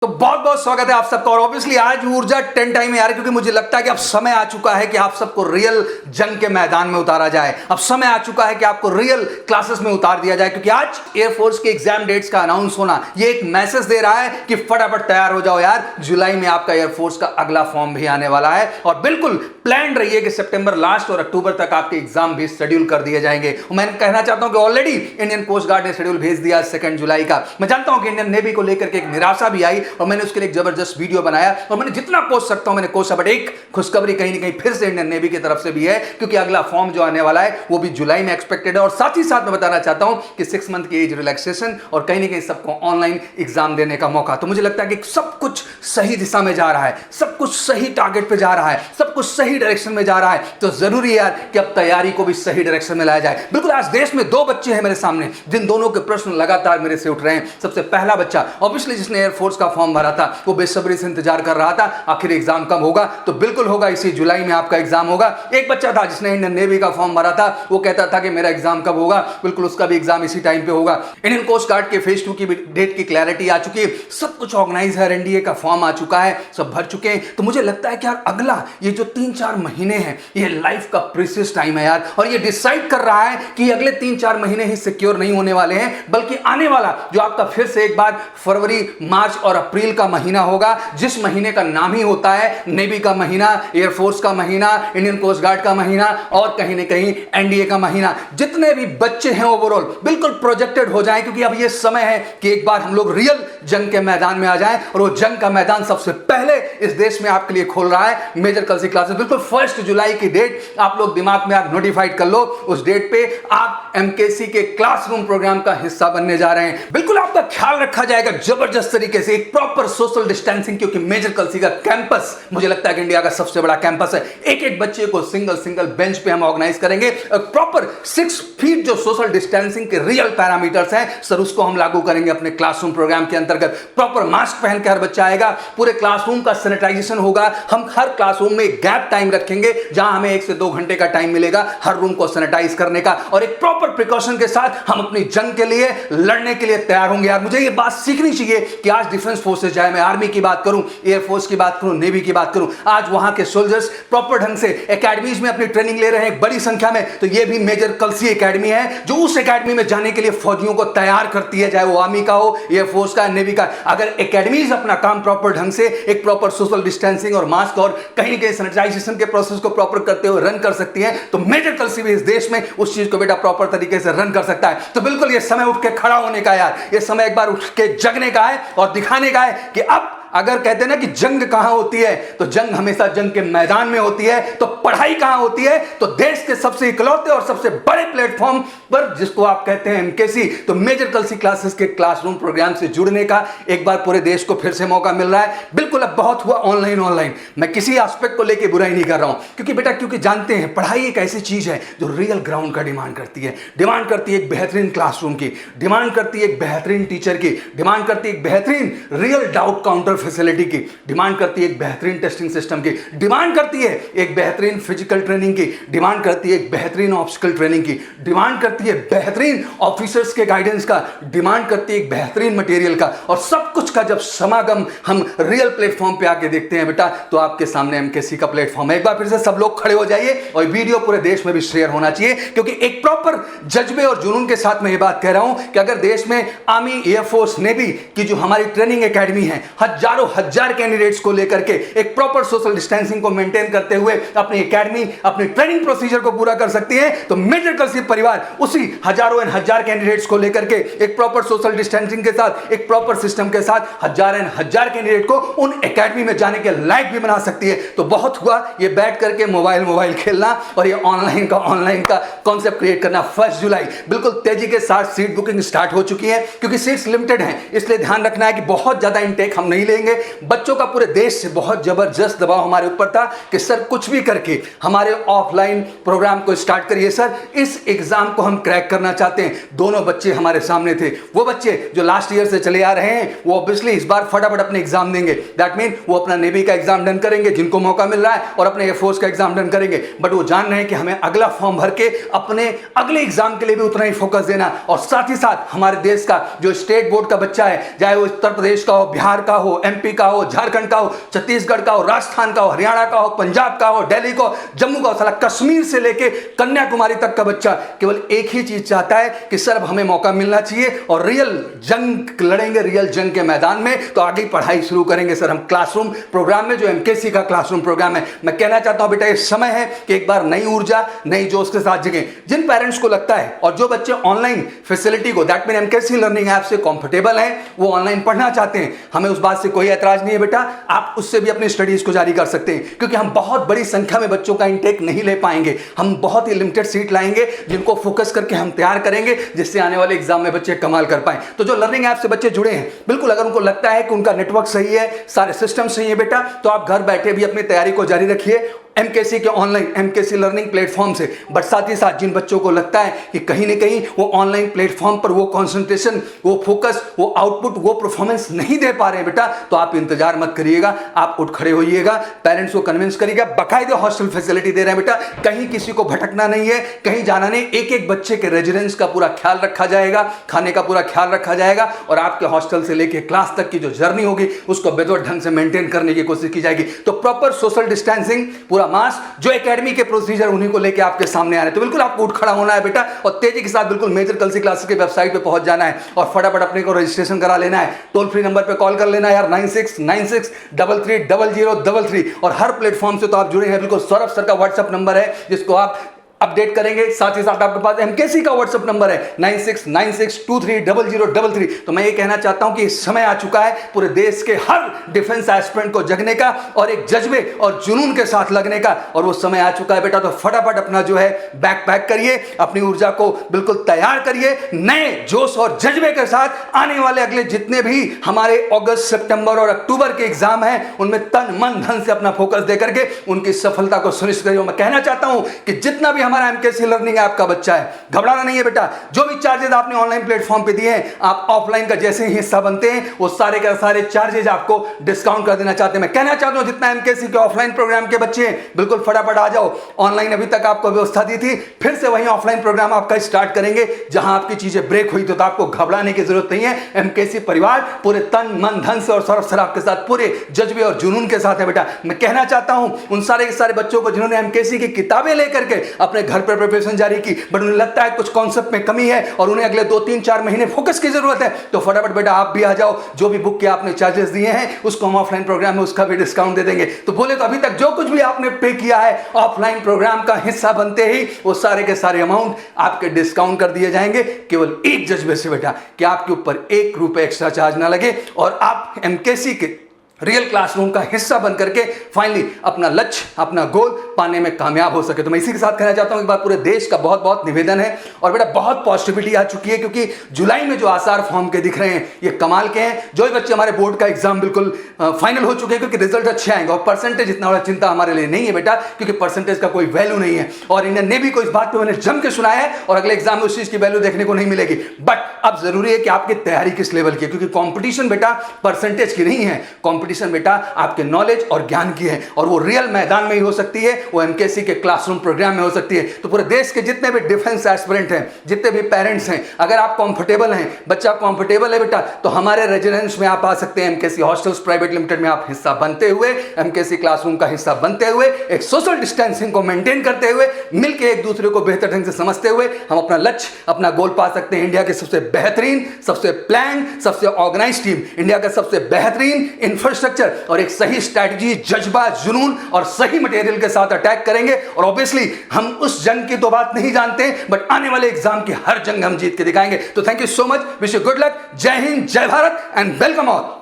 तो बहुत बहुत स्वागत है आप सबका। और ऑब्वियसली आज ऊर्जा 10 टाइम है यार, क्योंकि मुझे लगता है कि अब समय आ चुका है कि आप सबको रियल जंग के मैदान में उतारा जाए। अब समय आ चुका है कि आपको रियल क्लासेस में उतार दिया जाए, क्योंकि आज एयरफोर्स के एग्जाम डेट्स का अनाउंस होना ये एक मैसेज दे रहा है कि फटाफट तैयार हो जाओ यार, जुलाई में आपका एयरफोर्स का अगला फॉर्म भी आने वाला है। और बिल्कुल प्लान रही कि सितंबर लास्ट और अक्टूबर तक आपके एग्जाम भी शेड्यूल कर दिए जाएंगे। मैं कहना चाहता हूं कि ऑलरेडी इंडियन कोस्ट गार्ड ने शेड्यूल भेज दिया 2 जुलाई का। मैं जानता हूं कि इंडियन नेवी को लेकर के एक निराशा भी आई और मैंने उसके लिए एक जबरदस्त वीडियो बनाया और मैंने जितना कोस सकता हूं मैंने कोसा। बट एक खुशखबरी कहीं ना कहीं फिर से इंडियन नेवी की तरफ से भी है, क्योंकि अगला फॉर्म जो आने वाला है वो भी जुलाई में एक्सपेक्टेड है। और साथ ही साथ मैं बताना चाहता हूं कि 6 मंथ की एज रिलैक्सेशन और कहीं ना कहीं सबको ऑनलाइन एग्जाम देने का मौका। तो मुझे लगता है कि सब कुछ सही दिशा में जा रहा है, सब कुछ सही टारगेट पे जा रहा है, सब कुछ सही डायरेक्शन में जा रहा है। तो जरूरी है यार कि अब तैयारी को भी सही डायरेक्शन में लाया जाए। बिल्कुल आज देश में 2 बच्चे हैं मेरे सामने, जिन दोनों के प्रश्न लगातार मेरे से उठ रहे हैं। सबसे पहला बच्चा ऑब्वियसली जिसने एयरफोर्स का फॉर्म भरा था, वो बेसब्री से इंतजार कर रहा था आखिर एग्जाम कब होगा। तो बिल्कुल होगा, इसी जुलाई में आपका एग्जाम होगा। एक बच्चा था जिसने इंडियन नेवी का फॉर्म भरा था, वो कहता था कि मेरा एग्जाम कब होगा, बिल्कुल उसका भी एग्जाम इसी टाइम पे होगा। इंडियन कोस्ट गार्ड के फेज 2 की डेट की क्लैरिटी आ चुकी है, सब कुछ ऑर्गेनाइज है, एनडीए का फॉर्म आ चुका है, सब भर चुके हैं। तो मुझे लगता है कि यार अगला ये जो 3-4 महीने हैं ये लाइफ का प्रीशियस टाइम है यार, और ये डिसाइड कर रहा है कि अगले 3-4 महीने ही सिक्योर नहीं होने वाले हैं, बल्कि आने वाला जो आपका फिर से एक बार फरवरी, मार्च और अप्रैल का महीना होगा, जिस महीने का नाम ही होता है नेवी का महीना, एयरफोर्स का महीना, इंडियन कोस्ट गार्ड का महीना और कहीं ना कहीं एनडीए का महीना। जितने भी बच्चे हैं ओवरऑल बिल्कुल प्रोजेक्टेड हो जाएं, क्योंकि अब ये समय है कि एक बार हम लोग रियल जंग के मैदान में आ जाएं। और वो जंग का मैदान सबसे पहले इस देश में आपके लिए खोल रहा है मेजर कलसी क्लासेस। बिल्कुल 1 जुलाई की डेट आप लोग दिमाग में आप नोटिफाइड कर लो। उस डेट पे आप एमकेसी के क्लासरूम प्रोग्राम का हिस्सा बनने जा रहे हैं। बिल्कुल आपका ख्याल रखा जाएगा जबरदस्त तरीके से, एक प्रॉपर सोशल डिस्टेंसिंग, क्योंकि मेजर कलसी का कैंपस मुझे लगता है कि इंडिया का सबसे बड़ा कैंपस है। एक बच्चे को सिंगल बेंच पे हम ऑर्गेनाइज करेंगे। प्रॉपर 6 फीट जो सोशल डिस्टेंसिंग के रियल पैरामीटर्स हैं सर, उसको हम लागू करेंगे अपने क्लासरूम प्रोग्राम के अंतर्गत। प्रॉपर मास्क पहन के हर बच्चा आएगा, पूरे क्लासरूम का सैनिटाइजेशन होगा। हम हर क्लासरूम में गैप टाइम रखेंगे जहां हमें 1 से 2 घंटे का टाइम मिलेगा हर रूम को सैनिटाइज करने का, और एक प्रॉपर प्रिकॉशन के साथ हम अपनी जंग के लिए लड़ने के लिए तैयार होंगे। यार मुझे ये बात सीखनी चाहिए कि आज डिफेंस फोर्सेस, चाहे मैं आर्मी की बात करूं, एयरफोर्स की बात करूं, नेवी की बात करूं, आज वहां के सोल्जर्स प्रॉपर ढंग से एकेडमीज में अपनी ट्रेनिंग ले रहे हैं बड़ी संख्या में। तो ये भी मेजर कलसी एकेडमी है जो उस एकेडमी में जाने के लिए फौजियों को तैयार करती है, चाहे वो आर्मी का हो, एयरफोर्स का, नेवी का। अगर एकेडमीज अपना काम प्रॉपर ढंग से एक प्रॉपर सोशल डिस्टेंसिंग और मास्क और कहीं कहीं सैनिटाइजेशन के प्रोसेस को प्रॉपर करते हुए रन कर सकती है, तो मेजर कलसी भी इस देश में उस चीज को बेटा प्रॉपर तरीके से रन कर सकता है। तो बिल्कुल ये समय उठ के खड़ा होने का यार, ये समय एक बार उठ के जगने का है और दिखाने का है कि अब अगर कहते हैं ना कि जंग कहां होती है, तो जंग हमेशा जंग के मैदान में होती है। तो पढ़ाई कहां होती है, तो देश के सबसे इकलौते और सबसे बड़े प्लेटफॉर्म पर, जिसको आप कहते हैं एमकेसी। तो मेजर कलसी क्लासेस के क्लासरूम प्रोग्राम से जुड़ने का एक बार पूरे देश को फिर से मौका मिल रहा है। बिल्कुल अब बहुत हुआ ऑनलाइन। मैं किसी एस्पेक्ट को लेकर बुराई नहीं कर रहा हूं, क्योंकि बेटा क्योंकि जानते हैं पढ़ाई एक ऐसी चीज है जो रियल ग्राउंड का डिमांड करती है। डिमांड करती है एक बेहतरीन क्लासरूम की, डिमांड करती है एक बेहतरीन टीचर की, डिमांड करती है एक बेहतरीन रियल डाउट काउंटर फैसिलिटी की, डिमांड करती है एक बेहतरीन टेस्टिंग सिस्टम की, डिमांड करती है एक बेहतरीन फिजिकल ट्रेनिंग की, डिमांड करती है एक बेहतरीन ऑब्स्टिकल ट्रेनिंग की, डिमांड करती है बेहतरीन ऑफिसर्स के गाइडेंस का, डिमांड करती है एक बेहतरीन मटेरियल का। और सब कुछ का जब समागम हम रियल प्लेटफॉर्म पे आके देखते हैं बेटा, तो आपके सामने एमकेसी का प्लेटफॉर्म है। एक बार फिर से सब लोग खड़े हो जाइए और वीडियो पूरे देश में भी शेयर होना चाहिए, क्योंकि एक प्रॉपर जज्बे और जुनून के साथ मैं ये बात कह रहा हूं कि अगर देश में आर्मी, एयरफोर्स, नेवी की जो हमारी ट्रेनिंग एकेडमी है, हजारों हजार कैंडिडेट्स को लेकर के एक प्रॉपर सोशल डिस्टेंसिंग को मेंटेन करते हुए अपनी एकेडमी, अपनी ट्रेनिंग प्रोसीजर को पूरा कर सकती है, तो मेजर कलसी परिवार उसी हजारों एंड हजार कैंडिडेट्स को लेकर के एक प्रॉपर सोशल डिस्टेंसिंग के साथ, एक प्रॉपर सिस्टम के साथ हजार एंड हजार कैंडिडेट को उन एकेडमी में जाने के लायक भी बना सकती है। तो बहुत हुआ ये बैठ करके मोबाइल खेलना और ये ऑनलाइन का कॉन्सेप्ट क्रिएट करना। 1 जुलाई बिल्कुल तेजी के साथ सीट बुकिंग स्टार्ट हो चुकी है, क्योंकि सीट्स लिमिटेड हैं, इसलिए ध्यान रखना है कि बहुत ज्यादा इंटेक हम नहीं लेंगे। बच्चों का पूरे देश से बहुत जबरदस्त दबाव हमारे ऊपर था कि सर कुछ भी करके हमारे ऑफलाइन प्रोग्राम को स्टार्ट करिए सर, इस एग्जाम को हम क्रैक करना चाहते हैं। दोनों बच्चे हमारे सामने थे, वो बच्चे जो लास्ट ईयर से चले आ रहे हैं, वो ऑब्वियसली इस बार फटाफट अपने एग्जाम देंगे। दैट मीन वो अपना नेवी का एग्जाम डन करेंगे जिनको मौका मिल रहा है, और अपने एयरफोर्स का एग्जाम डन करेंगे। बट वो जान रहे हैं कि हमें अगला फॉर्म भर के अपने अगले एग्जाम के लिए भी उतना ही फोकस देना। और साथ ही साथ हमारे देश का जो स्टेट बोर्ड का बच्चा है, चाहे वो उत्तर प्रदेश का हो, बिहार का हो, एमपी का हो, झारखंड का हो, छत्तीसगढ़ का हो, राजस्थान का हो, हरियाणा का हो, पंजाब का हो, दिल्ली का हो, जम्मू का हो, साला कश्मीर से लेके कन्याकुमारी तक का बच्चा केवल एक ही चीज चाहता है कि सर अब हमें मौका मिलना चाहिए और रियल जंग लड़ेंगे, रियल जंग के मैदान में, तो आगे पढ़ाई शुरू करेंगे सर हम क्लासरूम प्रोग्राम में, जो एमकेसी का क्लासरूम प्रोग्राम है। मैं कहना चाहता हूं बेटा ये समय है कि एक बार नई ऊर्जा, नई जोश के साथ जगें। जिन पेरेंट्स को लगता है और जो बच्चे ऑनलाइन फैसिलिटी को, that mean MKC learning app से कंफर्टेबल हैं, वो ऑनलाइन पढ़ना चाहते हैं, हमें उस बात से कोई ऐतराज नहीं है बेटा, आप उससे भी अपनी स्टडीज को जारी कर सकते हैं, क्योंकि हम बहुत बड़ी संख्या में बच्चों का इंटेक नहीं ले पाएंगे, हम बहुत ही लिमिटेड सीट लाएंगे जिनको फोकस करके हम तैयार करेंगे, जिससे आने वाले एग्जाम में बच्चे कमाल कर पाए। तो जो लर्निंग ऐप से बच्चे जुड़े हैं, बिल्कुल अगर उनको लगता है कि उनका नेटवर्क सही है, सारे सिस्टम सही है बेटा, तो आप घर बैठे भी अपनी तैयारी को जारी रखिए एमकेसी के ऑनलाइन एमकेसी लर्निंग प्लेटफॉर्म से। बट साथ ही साथ जिन बच्चों को लगता है कि कहीं ना कहीं वो ऑनलाइन प्लेटफॉर्म पर वो कंसंट्रेशन, वो फोकस, वो आउटपुट, वो परफॉर्मेंस नहीं दे पा रहे हैं बेटा, तो आप इंतजार मत करिएगा, आप उठ खड़े होइएगा, पेरेंट्स को कन्विंस करिएगा, बाकायदे हॉस्टल फैसिलिटी दे रहे हैं बेटा, कहीं किसी को भटकना नहीं है, कहीं जाना नहीं, एक एक बच्चे के रेजिडेंस का पूरा ख्याल रखा जाएगा, खाने का पूरा ख्याल रखा जाएगा, और आपके हॉस्टल से लेकर क्लास तक की जो जर्नी होगी उसको बेहतर ढंग से मेंटेन करने की कोशिश की जाएगी। तो प्रॉपर सोशल डिस्टेंसिंग, पूरा मास्क, जो एकेडमी के प्रोसीजर उन्हीं को लेकर आपके सामने आ रहे हैं। तो बिल्कुल आपको उठ खड़ा होना है बेटा, और तेजी के साथ बिल्कुल मेजर कलसी क्लासेस के वेबसाइट पे पहुंच जाना है और फटाफट अपने को रजिस्ट्रेशन करा लेना है। टोल फ्री नंबर पे कॉल कर लेना है यार, 9696330033, और हर प्लेटफॉर्म से तो आप जुड़े हैं, बिल्कुल सौरभ सर का व्हाट्सएप नंबर है जिसको आप अपडेट करेंगे, साथ ही साथ आपके पास एमकेसी का व्हाट्सएप नंबर है 9696230033। तो मैं ये कहना चाहता हूं कि समय आ चुका है पूरे देश के हर डिफेंस एस्पिरेंट को जगने का और एक जज्बे और जुनून के साथ लगने का, और वो समय आ चुका है बेटा। तो फटाफट अपना जो है बैग पैक करिए, अपनी ऊर्जा को बिल्कुल तैयार करिए, नए जोश और जज्बे के साथ आने वाले अगले जितने भी हमारे अगस्त, सितंबर और अक्टूबर के एग्जाम हैं उनमें तन मन धन से अपना फोकस देकर के उनकी सफलता को सुनिश्चित करिए। मैं कहना चाहता हूं कि जितना भी हमारा एमकेसी लर्निंग ऐप का बच्चा है, घबराना नहीं है बेटा, जो भी चार्जेस आपने ऑनलाइन प्लेटफॉर्म पे दिए हैं, आप ऑफलाइन का जैसे ही हिस्सा बनते हैं वो सारे के सारे चार्जेस आपको डिस्काउंट कर देना चाहते हैं। मैं कहना चाहता हूं जितना एमकेसी के ऑफलाइन प्रोग्राम के बच्चे हैं, बिल्कुल फटाफट आ जाओ। ऑनलाइन अभी तक आपको व्यवस्था दी थी, फिर से वही ऑफलाइन प्रोग्राम आपका स्टार्ट करेंगे जहां आपकी चीजें ब्रेक हुई, तो आपको घबराने की जरूरत नहीं है। एमकेसी परिवार पूरे तन मन धन से और सौरभ सर आपके साथ पूरे जज्बे और जुनून के साथ है बेटा। मैं कहना चाहता हूं उन सारे के सारे बच्चों को जिन्होंने एमकेसी की किताबें लेकर के अपने घर पर प्रिपरेशन जारी की, बट उन्हें लगता है कुछ कॉन्सेप्ट में कमी है और उन्हें अगले 2-3-4 महीने फोकस की जरूरत है, तो फटाफट बेटा आप भी आ जाओ। जो भी बुक के आपने चार्जेस दिए हैं उसको हम ऑफलाइन प्रोग्राम में उसका भी डिस्काउंट दे देंगे। तो बोले तो अभी तक जो कुछ भी आपने पे किया है ऑफलाइन प्रोग्राम का हिस्सा बनते ही वो सारे के सारे अमाउंट आपके डिस्काउंट कर दिए जाएंगे, केवल एक जज्बे से बेटा कि आपके ऊपर 1 रुपए एक्स्ट्रा चार्ज ना लगे और आप एमकेसी के रियल क्लासरूम का हिस्सा बन करके फाइनली अपना लक्ष्य, अपना गोल पाने में कामयाब हो सके। तो मैं इसी के साथ कहना चाहता हूं कि बात पूरे देश का बहुत बहुत निवेदन है, और बेटा बहुत पॉजिटिविटी आ चुकी है, क्योंकि जुलाई में जो आसार फॉर्म के दिख रहे हैं ये कमाल के हैं। जो भी बच्चे हमारे बोर्ड का एग्जाम बिल्कुल फाइनल हो चुके हैं, क्योंकि रिजल्ट अच्छे आएंगे, और परसेंटेज इतना बड़ा चिंता हमारे लिए नहीं है बेटा, क्योंकि परसेंटेज का कोई वैल्यू नहीं है, और इंडियन नेवी को इस बात पर मैंने जम के सुनाया है, और अगले एग्जाम में उस चीज की वैल्यू देखने को नहीं मिलेगी। बट अब जरूरी है कि आपकी तैयारी किस लेवल की है, क्योंकि कॉम्पिटिशन बेटा परसेंटेज की नहीं है, कॉम्पिटिशन बेटा आपके नॉलेज और ज्ञान की है, और वो रियल मैदान में ही हो सकती है, वो एमकेसी के क्लासरूम प्रोग्राम में हो सकती है। तो पूरे देश के जितने भी डिफेंस एस्पिरेंट हैं, जितने भी पेरेंट्स हैं, अगर आप कंफर्टेबल हैं, बच्चा कंफर्टेबल है बेटा, तो हमारे रेजिडेंस में आप आ सकते हैं। एमकेसी हॉस्टल्स प्राइवेट लिमिटेड में आप हिस्सा बनते हुए, एमकेसी क्लासरूम का हिस्सा बनते हुए, एक सोशल डिस्टेंसिंग को मेंटेन करते हुए, मिलकर एक दूसरे को बेहतर ढंग से समझते हुए हम अपना लक्ष्य, अपना गोल पा सकते हैं। इंडिया के सबसे बेहतरीन, सबसे प्लान, सबसे ऑर्गेनाइज टीम, इंडिया का सबसे बेहतरीन इंफ्रास्ट्रक्चर और एक सही स्ट्रैटेजी, जज्बा, जुनून और सही मटेरियल के साथ अटैक करेंगे। और ऑब्वियसली हम उस जंग की तो बात नहीं जानते, बट आने वाले एग्जाम की हर जंग हम जीत के दिखाएंगे। तो thank you so much, wish you good luck, जय हिंद, जय भारत एंड वेलकम ऑल।